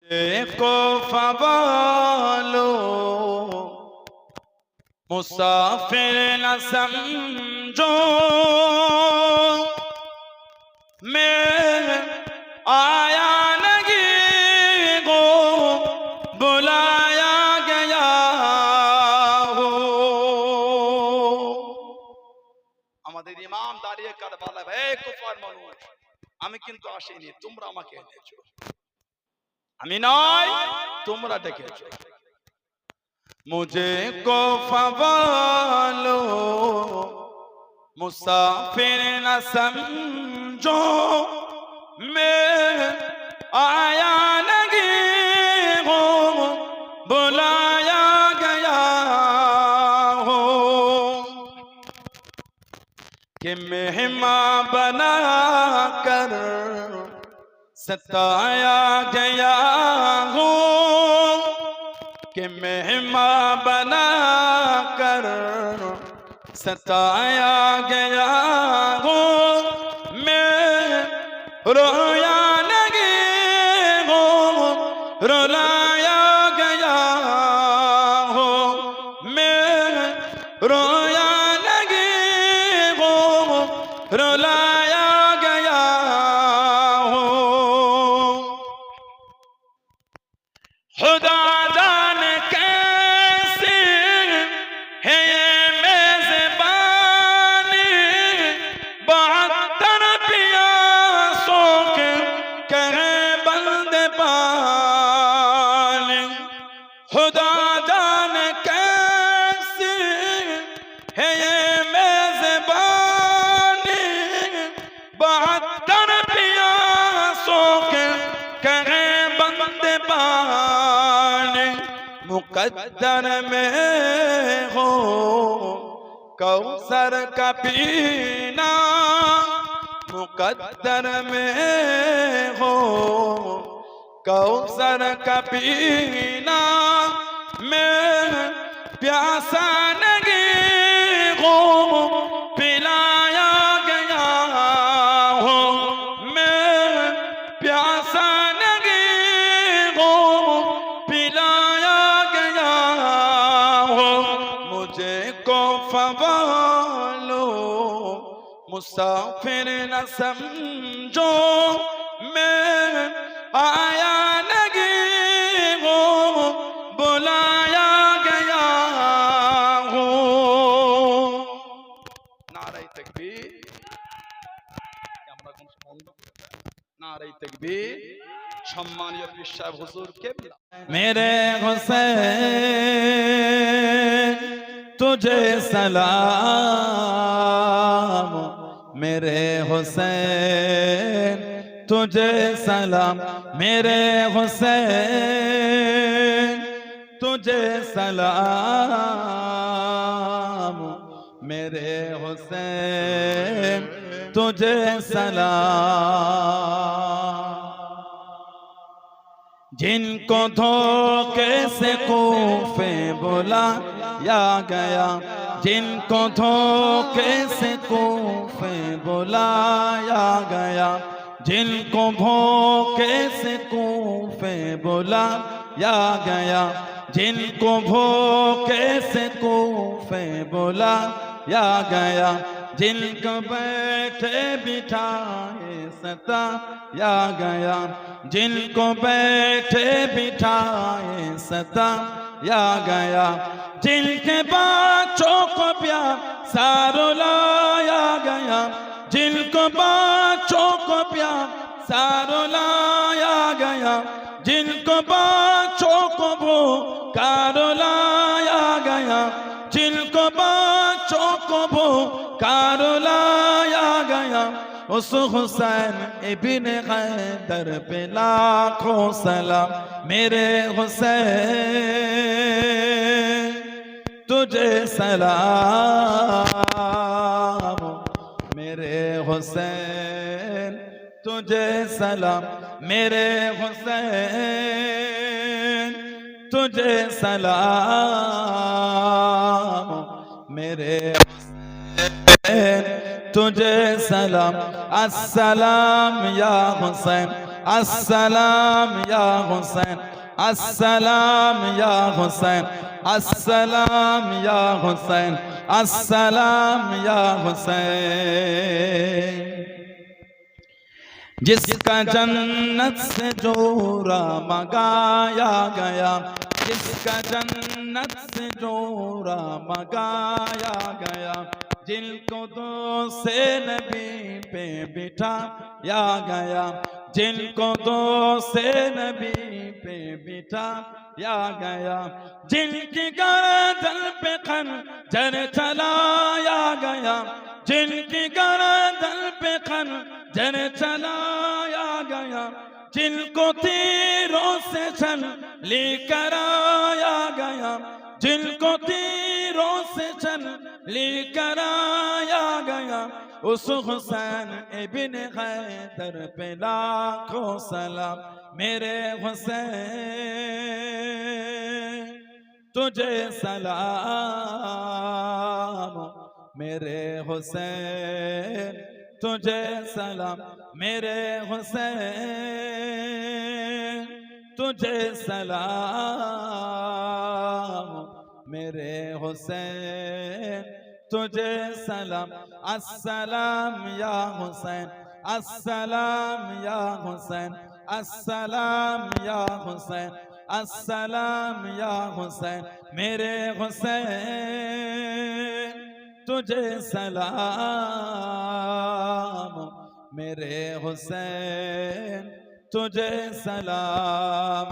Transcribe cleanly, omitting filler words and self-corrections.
को फवालो मुसाफिर न समझो, मैं आया नहीं गो बुलाया गया हो। আমাদের ইমাম দাঁড়িয়ে কারবালায়, হে কুফার মানুষ, আমি কিন্তু আসিনি, তোমরা আমাকে এনেছো, আমি নয় তোমরা ডেকেছো। मुझे को फवालो मुसाफिर न समझो, मैं आया नहीं हो बुलाया गया हो, कि मेहमान बना कर सताया गया हो, कि मेहमान बना कर सताया गया हो, मैं रोया नहीं हो रुलाया गया हो, मैं रोया नहीं हो रुलाया गया हो। खुदा खुदा जाने कैसी है ये मेज़बानी, 72 प्यासों के कहे बंदे पानी। मुकद्दर में हो कौसर का पीना, मुकद्दर में हो कौसर का पीना, मैं प्यासा नहीं हो पिलाया गया हो, मैं प्यासा नहीं हो पिलाया गया हो। मुझे को फवालो मुसाफिर न समझो, मैं आया नहीं हो बुलाया गया हो। नारे तकबीर, नारे तकबीर। सम्मानित पीर साहब हुजूर किबला, मेरे हुसैन तुझे सलाम, मेरे हुसैन तुझे सलाम, मेरे हुसैन तुझे सलाम, मेरे हुसैन तुझे सलाम। जिनको धोखे से कूफे बुलाया गया, जिनको धोखे से कूफे बुलाया गया, जिनको भूखे से कूफे बुलाया गया, जिनको भूखे से कूफे बुलाया गया, जिनको बैठे बिठाए सताया गया, जिनको बैठे बिठाए सताया गया, जिनके बच्चों को प्यासा रुलाया गया, जिनको बच्चों को प्यासा रुलाया गया, जिनको बच्चों को भूखा रुलाया गया, जिनको बच्चों को भूखा रुलाया गया, उस हुसैन इब्ने हैदर पे लाखों सलाम। मेरे हुसैन तुझे सलाम, मेरे हुसैन तुझे सलाम, मेरे हुसैन तुझे सलाम, मेरे हुसैन तुझे सलाम। अस्सलाम या हुसैन, अस्सलाम या हुसैन, अस्सलाम या हुसैन, अस्सलाम या हुसैन, अस्सलाम या हुसैन। जिसका जन्नत से जोरा मंगाया गया, जिसका जन्नत से जोरा मंगाया गया, जिनको दो से नबी पे बिठाया गया, जिनको दो से नबी पे बिठाया गया, जिनकी गर्दन पे खंजर चलाया गया, जिनकी गर्दन पे खंजर चलाया गया, जिनको तीरों से छलनी कराया गया, जिनको तीरों से छलनी कराया गया, उस हुसैन इब्ने हैदर पे लाखों सलाम। मेरे हुसैन तुझे सलाम, मेरे हुसैन तुझे सलाम, मेरे हुसैन तुझे सलाम, मेरे हुसैन तुझे सलाम। अस्सलाम या हुसैन, अस्सलाम या हुसैन, अस्सलाम या हुसैन, अस्सलाम या हुसैन, मेरे हुसैन तुझे सलाम, मेरे हुसैन तुझे सलाम।